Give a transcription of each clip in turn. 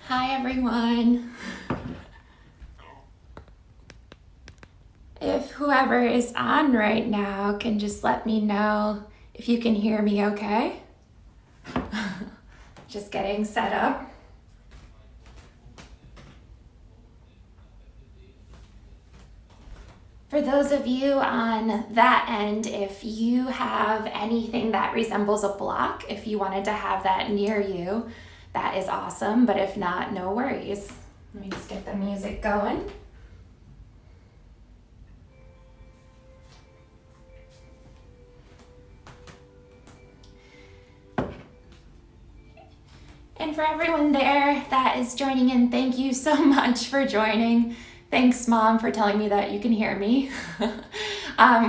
Hi everyone. If whoever is on right now can just let me know if you can hear me okay. Just getting set up. For those of you on that end, if you have anything that resembles a block, if you wanted to have that near you, that is awesome, but if not, no worries. Let me just get the music going. And for everyone there that is joining in, thank you so much for joining. Thanks, Mom, for telling me that you can hear me.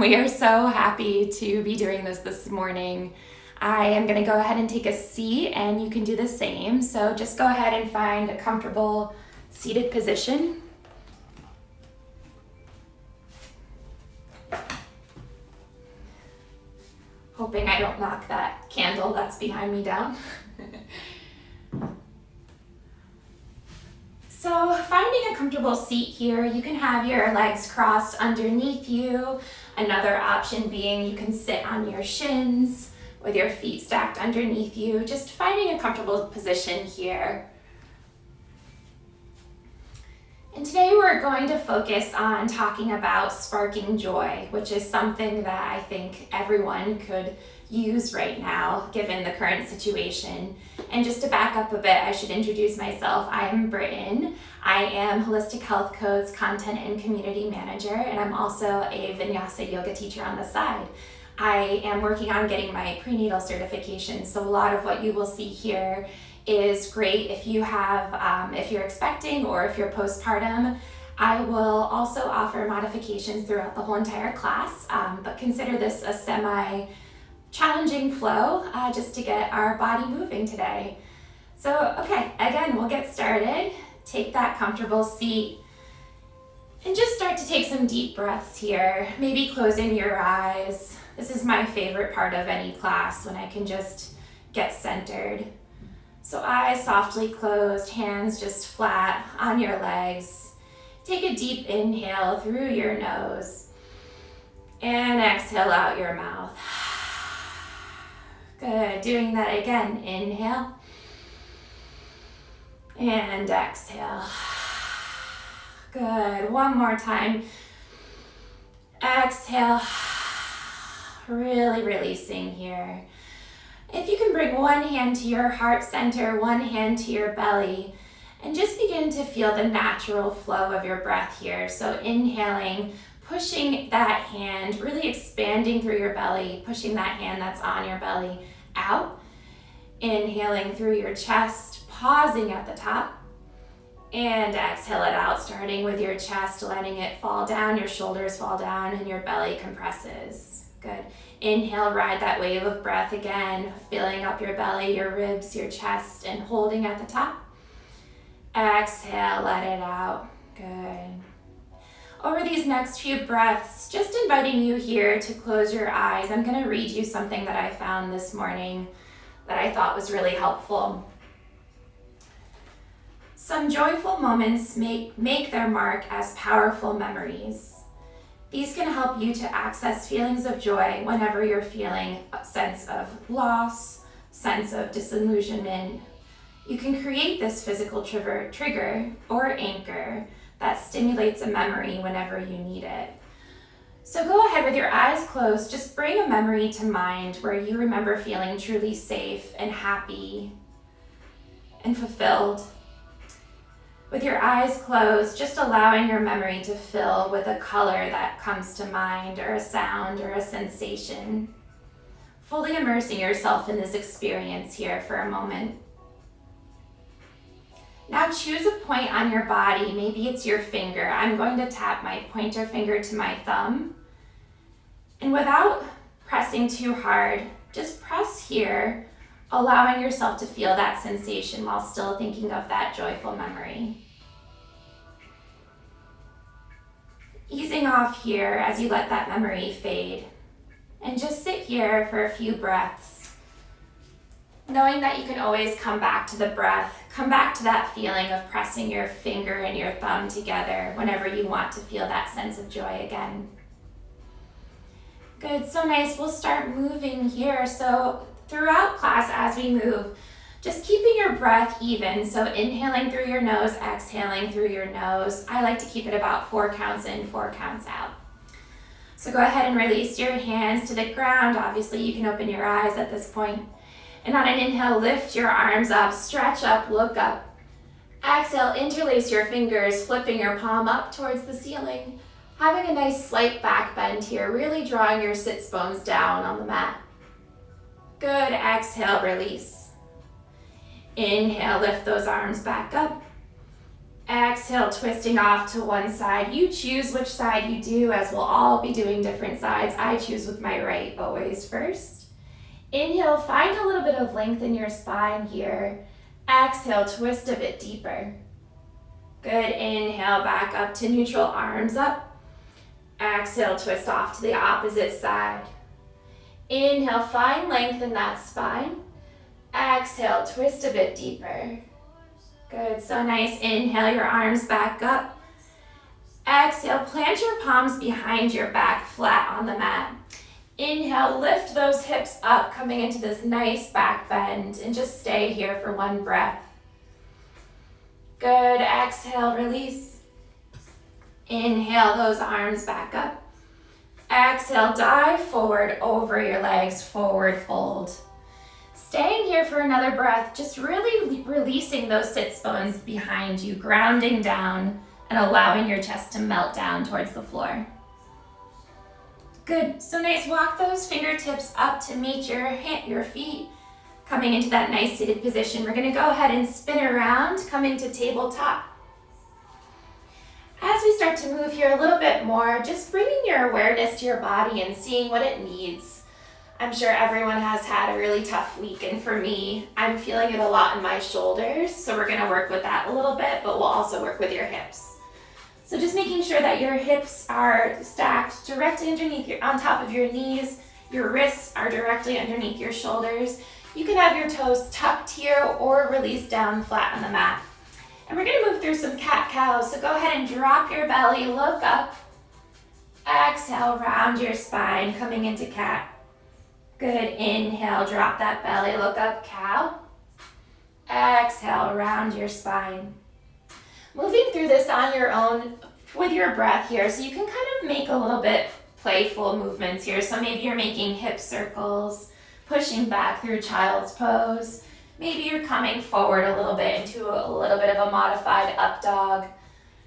We are so happy to be doing this morning. I am going to go ahead and take a seat, and you can do the same. So just go ahead and find a comfortable seated position. Hoping I don't knock that candle that's behind me down. So finding a comfortable seat here, you can have your legs crossed underneath you. Another option being you can sit on your shins with your feet stacked underneath you. Just finding a comfortable position here. And today we're going to focus on talking about sparking joy, which is something that I think everyone could use right now, given the current situation. And just to back up a bit, I should introduce myself. I am Britton. I am Holistic Health Code's Content and Community Manager, and I'm also a Vinyasa yoga teacher on the side. I am working on getting my prenatal certification, so a lot of what you will see here is great if you have, if you're expecting or if you're postpartum. I will also offer modifications throughout the whole entire class, but consider this a semi-challenging flow just to get our body moving today. So, okay, again, we'll get started. Take that comfortable seat and just start to take some deep breaths here, maybe closing your eyes. This is my favorite part of any class, when I can just get centered. So eyes softly closed, hands just flat on your legs. Take a deep inhale through your nose and exhale out your mouth. Good, doing that again. Inhale and exhale. Good, one more time. Exhale, really releasing here. If you can bring one hand to your heart center, one hand to your belly, and just begin to feel the natural flow of your breath here. So inhaling, pushing that hand, really expanding through your belly, pushing that hand that's on your belly out. Inhaling through your chest, pausing at the top. And exhale it out, starting with your chest, letting it fall down, your shoulders fall down, and your belly compresses. Good. Inhale, ride that wave of breath again, filling up your belly, your ribs, your chest, and holding at the top. Exhale, let it out. Good. Over these next few breaths, just inviting you here to close your eyes. I'm going to read you something that I found this morning that I thought was really helpful. Some joyful moments make their mark as powerful memories. These can help you to access feelings of joy whenever you're feeling a sense of loss, sense of disillusionment. You can create this physical trigger or anchor that stimulates a memory whenever you need it. So go ahead with your eyes closed, just bring a memory to mind where you remember feeling truly safe and happy and fulfilled. With your eyes closed, just allowing your memory to fill with a color that comes to mind, or a sound, or a sensation. Fully immersing yourself in this experience here for a moment. Now choose a point on your body. Maybe it's your finger. I'm going to tap my pointer finger to my thumb. And without pressing too hard, just press here, allowing yourself to feel that sensation while still thinking of that joyful memory. Easing off here as you let that memory fade. And just sit here for a few breaths, Knowing that you can always come back to the breath, come back to that feeling of pressing your finger and your thumb together whenever you want to feel that sense of joy again. Good, so nice. We'll start moving here. So throughout class as we move, just keeping your breath even. So inhaling through your nose, exhaling through your nose. I like to keep it about 4 counts in, 4 counts out. So go ahead and release your hands to the ground. Obviously you can open your eyes at this point. And on an inhale, lift your arms up, stretch up, look up. Exhale, interlace your fingers, flipping your palm up towards the ceiling. Having a nice slight back bend here, really drawing your sits bones down on the mat. Good, exhale, release. Inhale, lift those arms back up. Exhale, twisting off to one side. You choose which side you do, as we'll all be doing different sides. I choose with my right always first. Inhale, find a little bit of length in your spine here. Exhale, twist a bit deeper. Good, inhale, back up to neutral, arms up. Exhale, twist off to the opposite side. Inhale, find length in that spine. Exhale, twist a bit deeper. Good, so nice. Inhale, your arms back up. Exhale, plant your palms behind your back, flat on the mat. Inhale, lift those hips up, coming into this nice back bend, and just stay here for one breath. Good, exhale, release. Inhale, those arms back up. Exhale, dive forward over your legs, forward fold. Staying here for another breath, just really releasing those sits bones behind you, grounding down and allowing your chest to melt down towards the floor. Good, so nice. Walk those fingertips up to meet your feet, coming into that nice seated position. We're gonna go ahead and spin around, coming to tabletop. As we start to move here a little bit more, just bringing your awareness to your body and seeing what it needs. I'm sure everyone has had a really tough week, and for me, I'm feeling it a lot in my shoulders, so we're gonna work with that a little bit, but we'll also work with your hips. So just making sure that your hips are stacked directly underneath on top of your knees, your wrists are directly underneath your shoulders. You can have your toes tucked here or released down flat on the mat. And we're gonna move through some cat-cows, so go ahead and drop your belly, look up. Exhale, round your spine, coming into cat. Good, inhale, drop that belly, look up, cow. Exhale, round your spine. Moving through this on your own with your breath here, so you can kind of make a little bit playful movements here. So maybe you're making hip circles, pushing back through child's pose. Maybe you're coming forward a little bit into a little bit of a modified up dog.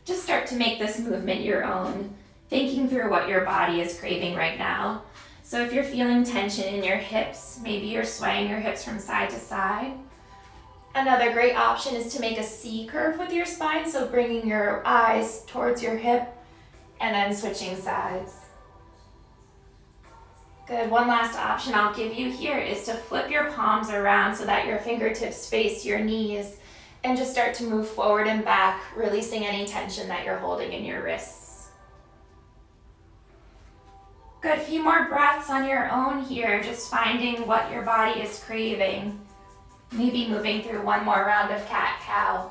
Just start to make this movement your own, thinking through what your body is craving right now. So if you're feeling tension in your hips, maybe you're swaying your hips from side to side. Another great option is to make a C curve with your spine, so bringing your eyes towards your hip and then switching sides. Good, one last option I'll give you here is to flip your palms around so that your fingertips face your knees and just start to move forward and back, releasing any tension that you're holding in your wrists. Good, a few more breaths on your own here, just finding what your body is craving. Maybe moving through one more round of cat-cow.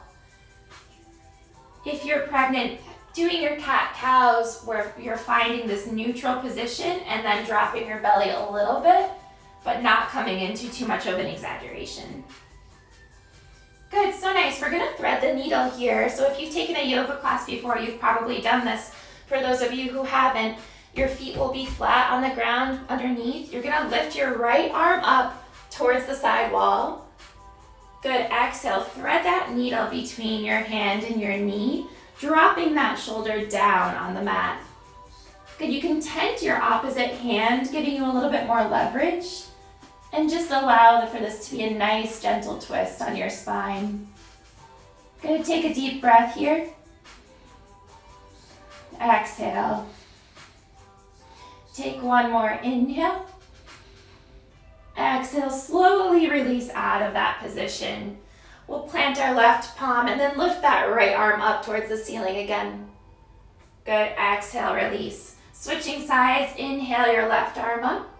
If you're pregnant, doing your cat-cows where you're finding this neutral position and then dropping your belly a little bit, but not coming into too much of an exaggeration. Good, so nice. We're gonna thread the needle here. So if you've taken a yoga class before, you've probably done this. For those of you who haven't, your feet will be flat on the ground underneath. You're gonna lift your right arm up towards the side wall. Good, exhale, thread that needle between your hand and your knee, dropping that shoulder down on the mat. Good, you can tent your opposite hand, giving you a little bit more leverage, and just allow for this to be a nice, gentle twist on your spine. Good, take a deep breath here. Exhale. Take one more inhale. Exhale, slowly release out of that position. We'll plant our left palm and then lift that right arm up towards the ceiling again. Good, exhale, release. Switching sides, inhale your left arm up.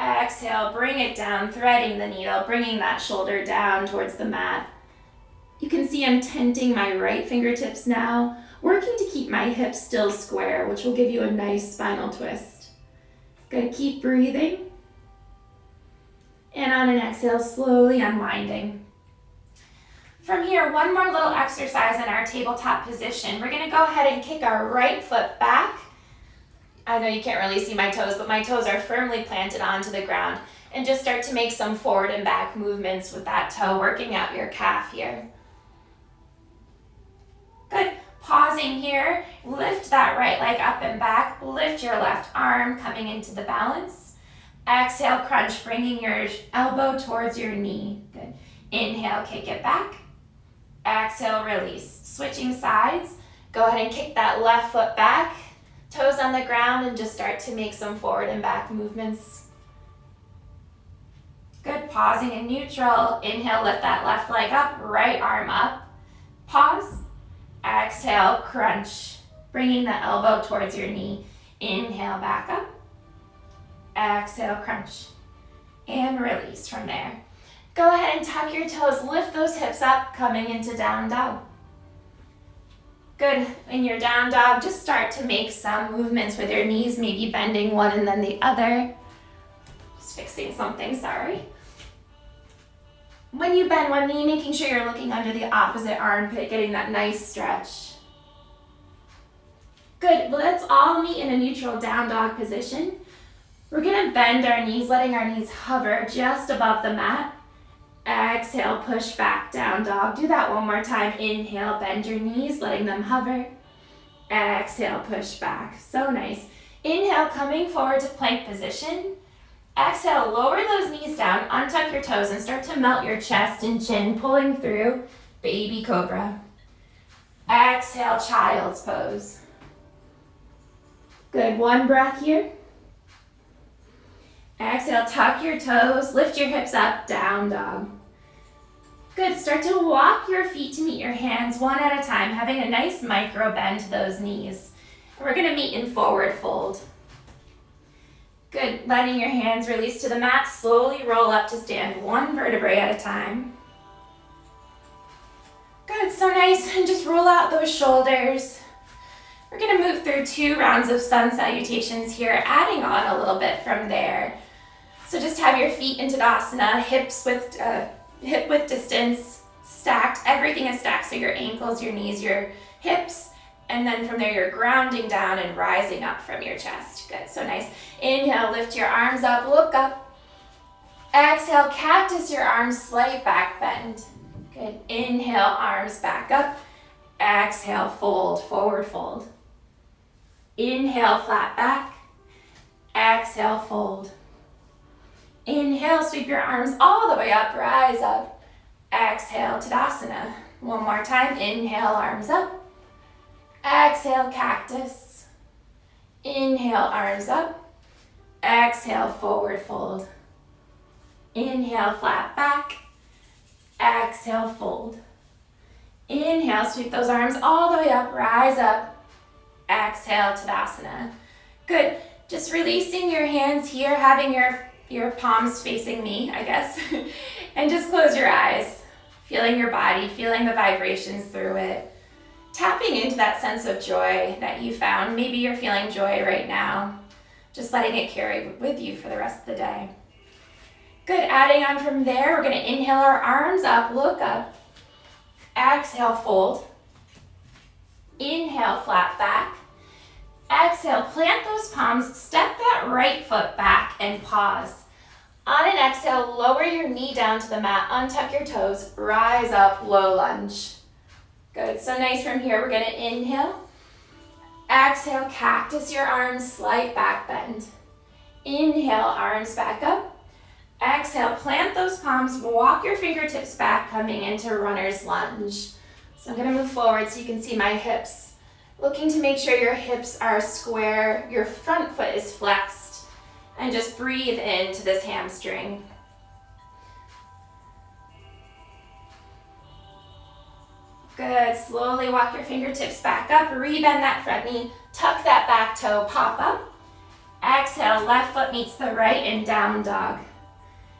Exhale, bring it down, threading the needle, bringing that shoulder down towards the mat. You can see I'm tenting my right fingertips now, working to keep my hips still square, which will give you a nice spinal twist. Good, keep breathing. And on an exhale, slowly unwinding. From here, one more little exercise in our tabletop position. We're gonna go ahead and kick our right foot back. I know you can't really see my toes, but my toes are firmly planted onto the ground. And just start to make some forward and back movements with that toe, working out your calf here. Good. Pausing here, lift that right leg up and back. Lift your left arm, coming into the balance. Exhale, crunch, bringing your elbow towards your knee. Good. Inhale, kick it back. Exhale, release. Switching sides. Go ahead and kick that left foot back. Toes on the ground and just start to make some forward and back movements. Good. Pausing in neutral. Inhale, lift that left leg up, right arm up. Pause. Exhale, crunch, bringing the elbow towards your knee. Inhale, back up. Exhale, crunch, and release from there. Go ahead and tuck your toes, lift those hips up, coming into down dog. Good. In your down dog, just start to make some movements with your knees, maybe bending one and then the other. Just fixing something, sorry. When you bend one knee, making sure you're looking under the opposite armpit, getting that nice stretch. Good, let's all meet in a neutral down dog position. We're gonna bend our knees, letting our knees hover just above the mat. Exhale, push back, down dog. Do that one more time. Inhale, bend your knees, letting them hover. Exhale, push back. So nice. Inhale, coming forward to plank position. Exhale, lower those knees down, untuck your toes, and start to melt your chest and chin, pulling through baby cobra. Exhale, child's pose. Good, one breath here. Exhale, tuck your toes, lift your hips up, down dog. Good, start to walk your feet to meet your hands one at a time, having a nice micro bend to those knees. And we're gonna meet in forward fold. Good, letting your hands release to the mat, slowly roll up to stand, one vertebrae at a time. Good, so nice, and just roll out those shoulders. We're gonna move through 2 rounds of sun salutations here, adding on a little bit from there. So just have your feet in Tadasana, hips with hip width distance, stacked, everything is stacked, so your ankles, your knees, your hips, and then from there you're grounding down and rising up from your chest. Good, so nice. Inhale, lift your arms up, look up. Exhale, cactus your arms, slight back bend. Good, inhale, arms back up. Exhale, fold, forward fold. Inhale, flat back. Exhale, fold. Inhale, sweep your arms all the way up, rise up. Exhale, Tadasana. One more time, inhale, arms up. Exhale, cactus. Inhale, arms up. Exhale, forward fold. Inhale, flat back. Exhale, fold. Inhale, sweep those arms all the way up, rise up. Exhale, Tadasana. Good, just releasing your hands here, having your palms facing me, I guess. And just close your eyes, feeling your body, feeling the vibrations through it. Tapping into that sense of joy that you found. Maybe you're feeling joy right now. Just letting it carry with you for the rest of the day. Good, adding on from there, we're gonna inhale our arms up, look up. Exhale, fold. Inhale, flat back. Exhale, plant those palms, step that right foot back and pause. On an exhale, lower your knee down to the mat, untuck your toes, rise up, low lunge. Good, so nice from here. We're gonna inhale. Exhale, cactus your arms, slight back bend. Inhale, arms back up. Exhale, plant those palms, walk your fingertips back, coming into runner's lunge. So I'm gonna move forward so you can see my hips. Looking to make sure your hips are square, your front foot is flexed, and just breathe into this hamstring. Good, slowly walk your fingertips back up, rebend that front knee, tuck that back toe, pop up. Exhale, left foot meets the right and down dog.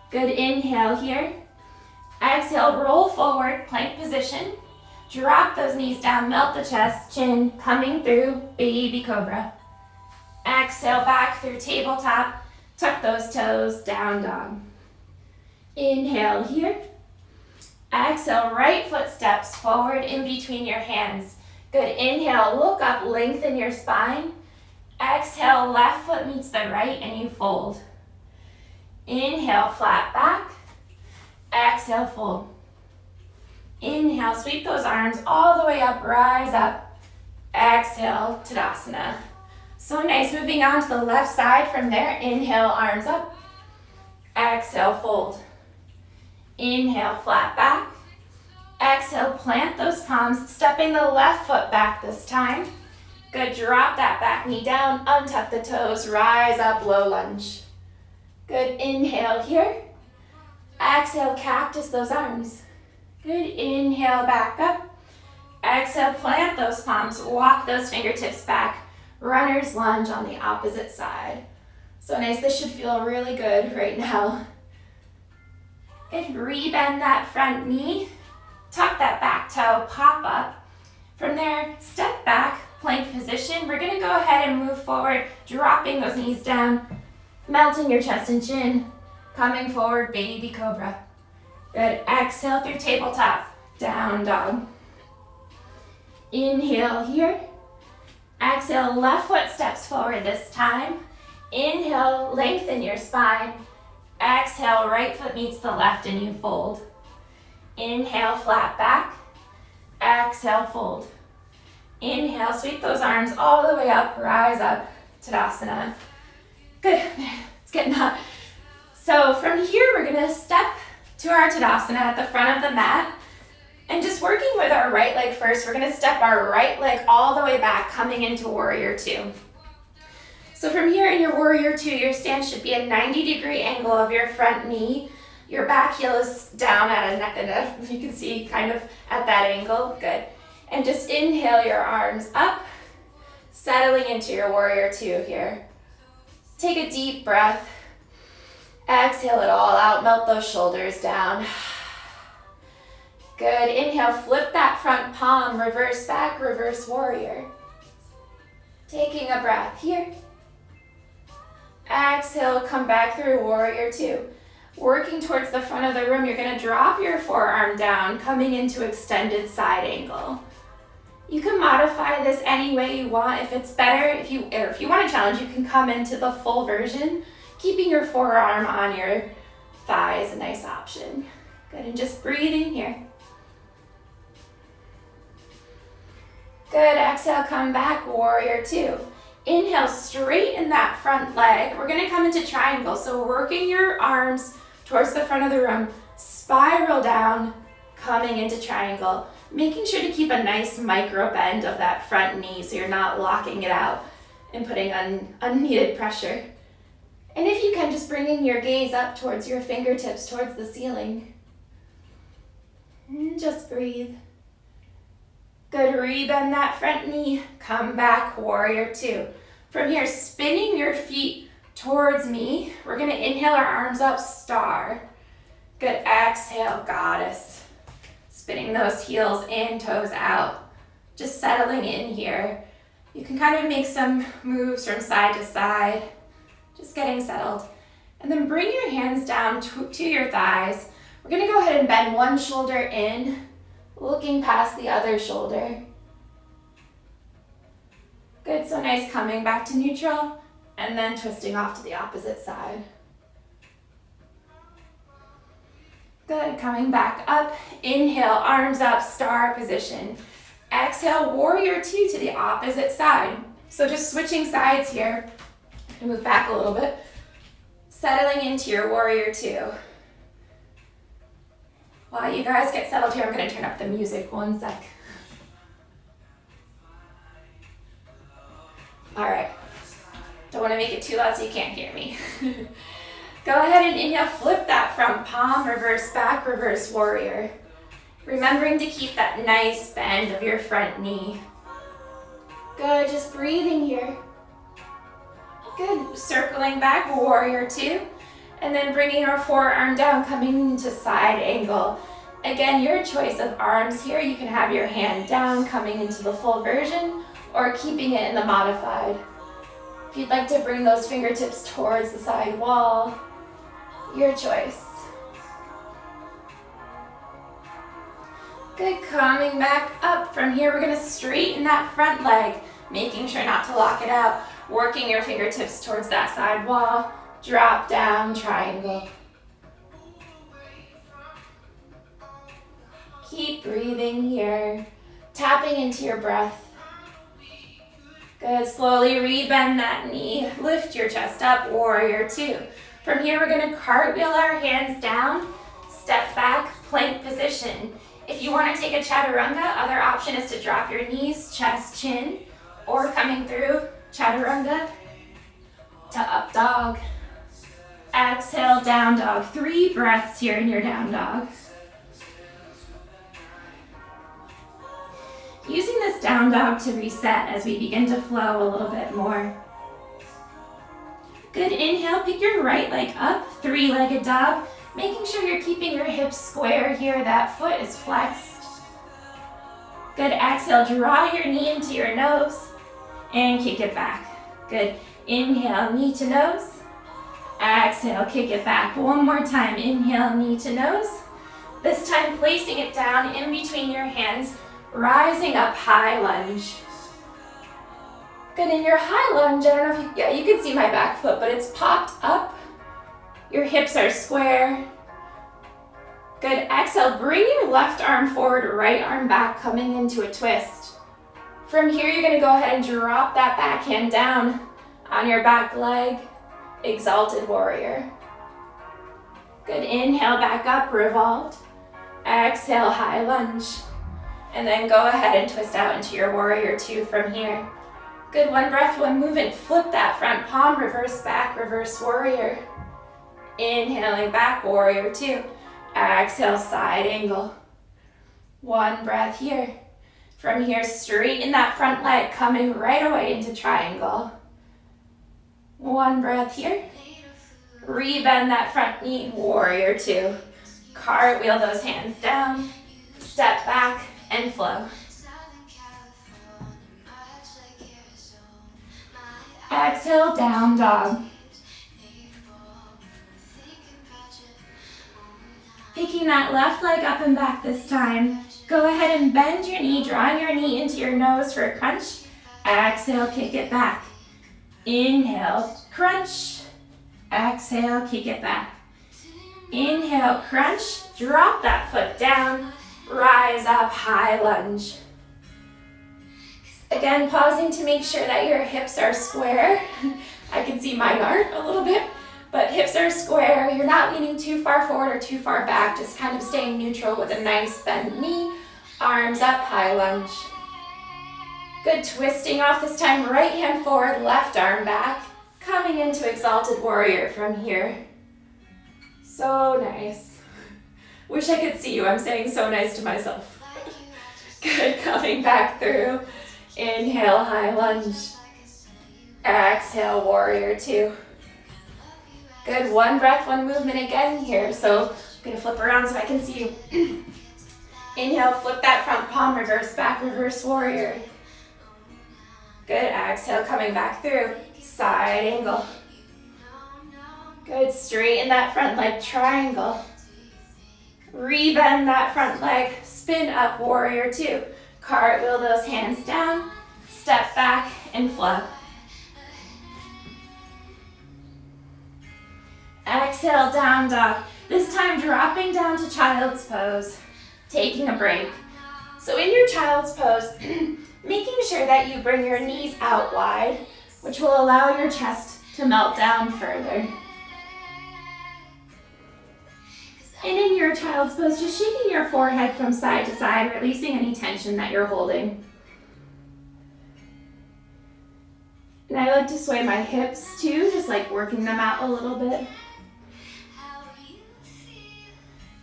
Good, inhale here. Exhale, roll forward, plank position. Drop those knees down, melt the chest, chin coming through, baby cobra. Exhale, back through tabletop. Tuck those toes, down dog. Inhale here. Exhale, right foot steps forward in between your hands. Good, inhale, look up, lengthen your spine. Exhale, left foot meets the right and you fold. Inhale, flat back. Exhale, fold. Inhale, sweep those arms all the way up, rise up. Exhale, Tadasana. So nice, moving on to the left side from there. Inhale, arms up. Exhale, fold. Inhale, flat back. Exhale, plant those palms, stepping the left foot back this time. Good, drop that back knee down, untuck the toes, rise up, low lunge. Good, inhale here. Exhale, cactus those arms. Good, inhale, back up. Exhale, plant those palms, walk those fingertips back. Runner's lunge on the opposite side. So nice, this should feel really good right now. Good, rebend that front knee. Tuck that back toe, pop up. From there, step back, plank position. We're gonna go ahead and move forward, dropping those knees down, melting your chest and chin, coming forward, baby cobra. Good, exhale through tabletop, down dog. Inhale here. Exhale, left foot steps forward this time. Inhale, lengthen your spine. Exhale, right foot meets the left and you fold. Inhale, flat back. Exhale, fold. Inhale, sweep those arms all the way up, rise up, Tadasana. Good, it's getting hot. So from here, we're gonna step to our Tadasana at the front of the mat. And just working with our right leg first, we're gonna step our right leg all the way back, coming into warrior two. So from here in your warrior two, your stance should be a 90-degree angle of your front knee. Your back heel is down at a neck, you can see kind of at that angle, good. And just inhale your arms up, settling into your warrior two here. Take a deep breath. Exhale it all out, melt those shoulders down. Good, inhale, flip that front palm, reverse back, reverse warrior. Taking a breath here. Exhale, come back through warrior two. Working towards the front of the room, you're gonna drop your forearm down, coming into extended side angle. You can modify this any way you want. If it's better, if you want a challenge, you can come into the full version. Keeping your forearm on your thigh is a nice option. Good, and just breathing here. Good, exhale, come back, warrior two. Inhale, straighten that front leg. We're gonna come into triangle. So working your arms towards the front of the room, spiral down, coming into triangle. Making sure to keep a nice micro bend of that front knee so you're not locking it out and putting unneeded pressure. And if you can, just bringing your gaze up towards your fingertips, towards the ceiling. And just breathe. Good, rebend that front knee, come back, warrior two. From here, spinning your feet towards me. We're gonna inhale our arms up, star. Good, exhale, goddess. Spinning those heels in, toes out. Just settling in here. You can kind of make some moves from side to side. Just getting settled. And then bring your hands down to your thighs. We're gonna go ahead and bend one shoulder in, looking past the other shoulder. Good, so nice, coming back to neutral and then twisting off to the opposite side. Good, coming back up. Inhale, arms up, star position. Exhale, warrior two to the opposite side. So just switching sides here. Move back a little bit. Settling into your warrior two. While you guys get settled here, I'm gonna turn up the music, one sec. All right, don't wanna make it too loud so you can't hear me. Go ahead and inhale, flip that front palm, reverse back, reverse warrior. Remembering to keep that nice bend of your front knee. Good, just breathing here. Good, circling back, warrior two. And then bringing our forearm down, coming into side angle. Again, your choice of arms here. You can have your hand down, coming into the full version, or keeping it in the modified. If you'd like to bring those fingertips towards the side wall, your choice. Good, coming back up. From here, we're gonna straighten that front leg, making sure not to lock it out, working your fingertips towards that side wall, drop down, triangle. Keep breathing here, tapping into your breath. Good, slowly rebend that knee, lift your chest up, warrior two. From here, we're gonna cartwheel our hands down, step back, plank position. If you wanna take a chaturanga, other option is to drop your knees, chest, chin, or coming through chaturanga to up dog. Exhale, down dog. 3 breaths here in your down dog. Using this down dog to reset as we begin to flow a little bit more. Good, inhale, pick your right leg up, 3-legged dog. Making sure you're keeping your hips square here, that foot is flexed. Good, exhale, draw your knee into your nose and kick it back. Good, inhale, knee to nose. Exhale, kick it back. One more time, inhale, knee to nose. This time placing it down in between your hands, rising up, high lunge. Good, in your high lunge, I don't know if you can see my back foot, but it's popped up. Your hips are square. Good, exhale, bring your left arm forward, right arm back, coming into a twist. From here, you're gonna go ahead and drop that back hand down on your back leg, exalted warrior. Good, inhale, back up, revolved. Exhale, high lunge. And then go ahead and twist out into your warrior two from here. Good, 1 breath, 1 movement. Flip that front palm, reverse back, reverse warrior. Inhaling back, warrior two. Exhale, side angle. 1 breath here. From here, straighten that front leg, coming right away into triangle. 1 breath here. Rebend that front knee, warrior two. Cartwheel those hands down, step back, and flow. Exhale, down dog. Picking that left leg up and back this time. Go ahead and bend your knee, drawing your knee into your nose for a crunch. Exhale, kick it back. Inhale, crunch. Exhale, kick it back. Inhale, crunch. Drop that foot down. Rise up, high lunge. Again, pausing to make sure that your hips are square. I can see mine aren't a little bit, but hips are square. You're not leaning too far forward or too far back, just kind of staying neutral with a nice bent knee. Arms up, high lunge. Good, twisting off this time, right hand forward, left arm back. Coming into exalted warrior from here. So nice. Wish I could see you, I'm saying so nice to myself. Good, coming back through. Inhale, high lunge. Exhale, warrior two. Good, 1 breath, 1 movement again here. So I'm gonna flip around so I can see you. Inhale, flip that front palm, reverse back, reverse warrior. Good, exhale, coming back through. Side angle. Good, straighten that front leg, triangle. Rebend that front leg, spin up, warrior two. Cartwheel those hands down, step back, and flow. Exhale, down dog. This time dropping down to child's pose, taking a break. So in your child's pose, making sure that you bring your knees out wide, which will allow your chest to melt down further. And in your child's pose, just shaking your forehead from side to side, releasing any tension that you're holding. And I like to sway my hips too, just like working them out a little bit.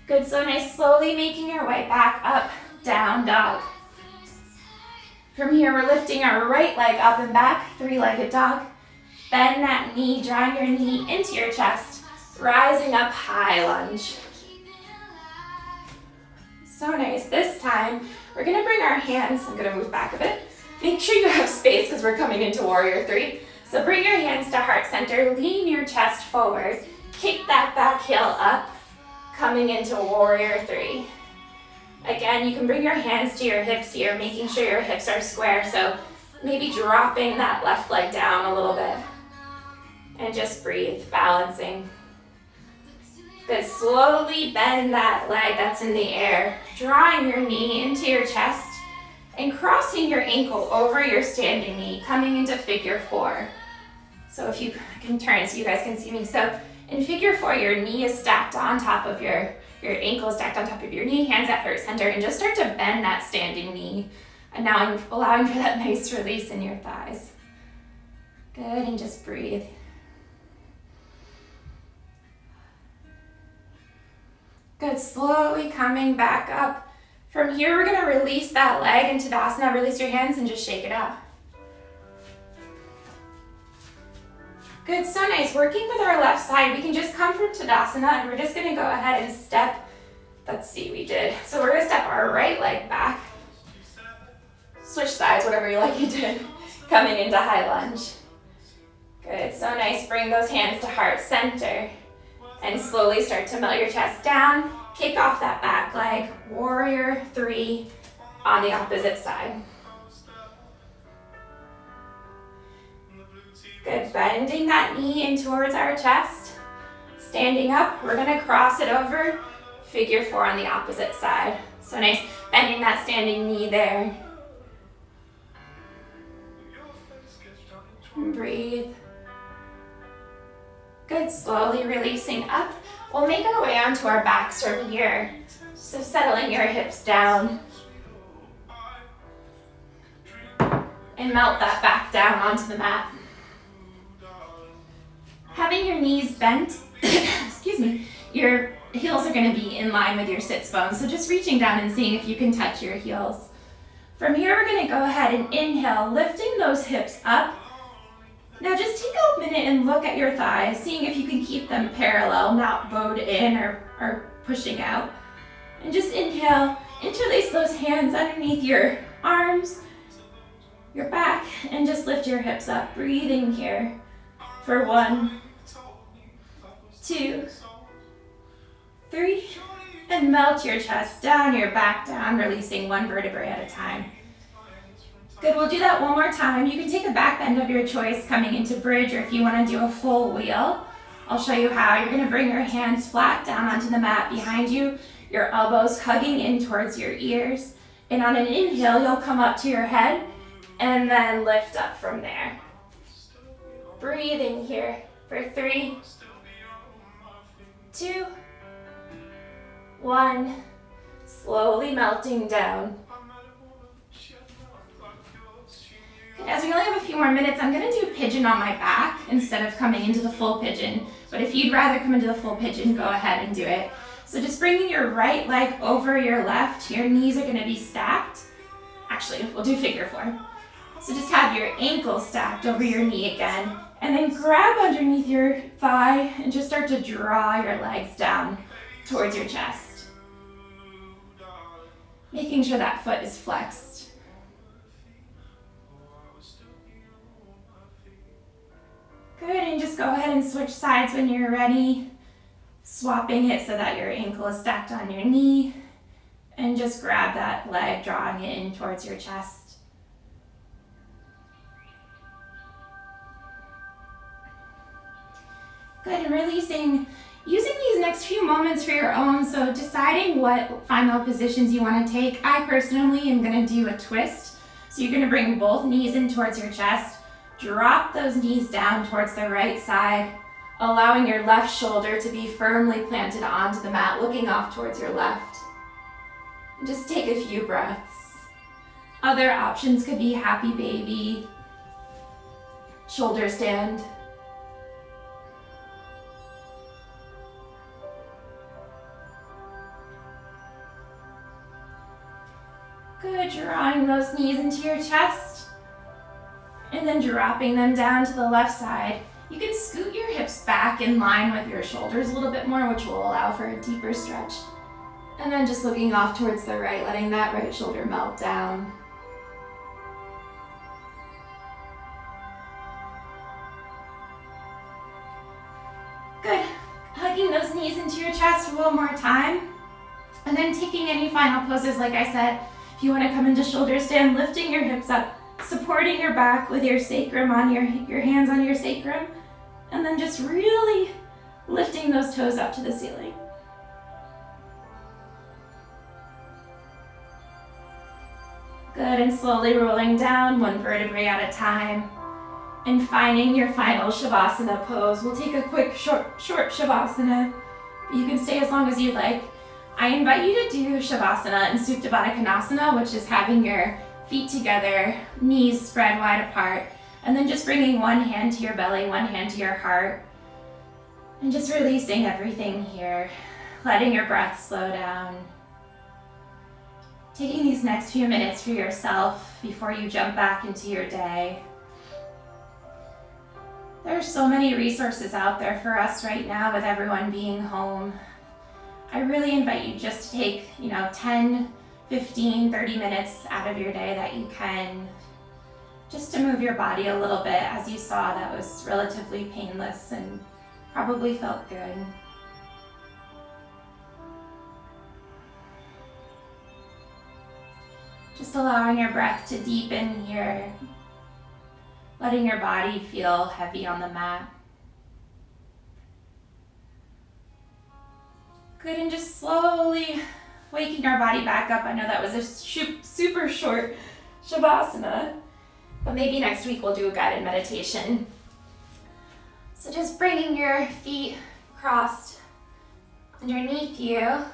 Good, so nice, slowly making your way back up, down dog. From here, we're lifting our right leg up and back, 3-legged dog. Bend that knee, drawing your knee into your chest, rising up, high lunge. So nice. This time, we're gonna bring our hands, I'm gonna move back a bit. Make sure you have space because we're coming into warrior three. So bring your hands to heart center, lean your chest forward, kick that back heel up, coming into warrior three. Again, you can bring your hands to your hips here, making sure your hips are square. So maybe dropping that left leg down a little bit. And just breathe, balancing. Good, slowly bend that leg that's in the air, drawing your knee into your chest and crossing your ankle over your standing knee, coming into figure four. So if you can turn so you guys can see me. So in figure four, your knee is stacked on top of your ankle is stacked on top of your knee, hands at heart center, and just start to bend that standing knee. And now I'm allowing for that nice release in your thighs. Good, and just breathe. Good, slowly coming back up. From here, we're gonna release that leg into Tadasana. Release your hands and just shake it out. Good, so nice. Working with our left side, we can just come from Tadasana and we're just gonna go ahead and step. Let's see, we did. So we're gonna step our right leg back. Switch sides, whatever you like you did. Coming into high lunge. Good, so nice. Bring those hands to heart center. And slowly start to melt your chest down. Kick off that back leg. Warrior three on the opposite side. Good, bending that knee in towards our chest. Standing up, we're gonna cross it over. Figure four on the opposite side. So nice, bending that standing knee there. And breathe. Good, slowly releasing up. We'll make our way onto our backs from here. So settling your hips down. And melt that back down onto the mat. Having your knees bent, excuse me, your heels are gonna be in line with your sits bones. So just reaching down and seeing if you can touch your heels. From here, we're gonna go ahead and inhale, lifting those hips up. Now just take a minute and look at your thighs, seeing if you can keep them parallel, not bowed in or pushing out. And just inhale, interlace those hands underneath your arms, your back, and just lift your hips up. Breathing here for 1, 2, 3, and melt your chest down, your back down, releasing one vertebrae at a time. Good, we'll do that one more time. You can take a back bend of your choice coming into bridge, or if you want to do a full wheel, I'll show you how. You're going to bring your hands flat down onto the mat behind you, your elbows hugging in towards your ears. And on an inhale, you'll come up to your head and then lift up from there. Breathing here for 3, 2, 1. Slowly melting down. As we only have a few more minutes, I'm going to do pigeon on my back instead of coming into the full pigeon. But if you'd rather come into the full pigeon, go ahead and do it. So just bringing your right leg over your left, your knees are going to be stacked. Actually, we'll do figure four. So just have your ankle stacked over your knee again, and then grab underneath your thigh and just start to draw your legs down towards your chest. Making sure that foot is flexed. Good, and just go ahead and switch sides when you're ready. Swapping it so that your ankle is stacked on your knee. And just grab that leg, drawing it in towards your chest. Good, and releasing. Using these next few moments for your own, so deciding what final positions you want to take. I personally am going to do a twist. So you're going to bring both knees in towards your chest. Drop those knees down towards the right side, allowing your left shoulder to be firmly planted onto the mat, looking off towards your left. And just take a few breaths. Other options could be happy baby, shoulder stand. Good, drawing those knees into your chest. And And then dropping them down to the left side. You can scoot your hips back in line with your shoulders a little bit more, which will allow for a deeper stretch. And then just looking off towards the right, letting that right shoulder melt down. Good. Hugging those knees into your chest one more time. And then taking any final poses, like I said, if you want to come into shoulder stand, lifting your hips up, supporting your back with your sacrum on your hands on your sacrum, and then just really lifting those toes up to the ceiling. Good, and slowly rolling down one vertebrae at a time and finding your final Shavasana pose. We'll take a quick short Shavasana. You can stay as long as you'd like. I invite you to do Shavasana and Supta Baddha Konasana, which is having your feet together, knees spread wide apart, and then just bringing one hand to your belly, one hand to your heart, and just releasing everything here, letting your breath slow down. Taking these next few minutes for yourself before you jump back into your day. There are so many resources out there for us right now with everyone being home. I really invite you just to take, 10, 15, 30 minutes out of your day that you can, just to move your body a little bit. As you saw, that was relatively painless and probably felt good. Just allowing your breath to deepen here, letting your body feel heavy on the mat. Good, and just slowly waking our body back up. I know that was a super short Shavasana, but maybe next week we'll do a guided meditation. So just bringing your feet crossed underneath you,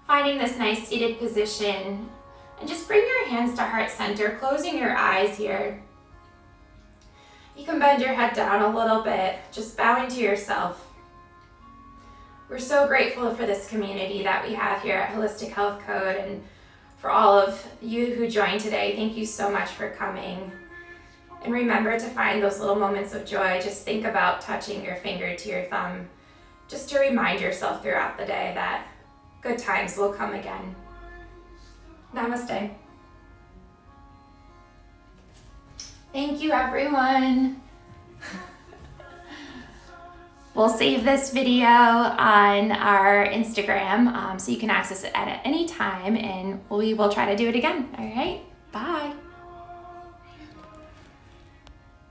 finding this nice seated position, and just bring your hands to heart center, closing your eyes here. You can bend your head down a little bit, just bowing to yourself. We're so grateful for this community that we have here at Holistic Health Code, and for all of you who joined today. Thank you so much for coming. And remember to find those little moments of joy. Just think about touching your finger to your thumb, just to remind yourself throughout the day that good times will come again. Namaste. Thank you, everyone. We'll save this video on our Instagram so you can access it at any time, and we will try to do it again. All right, bye.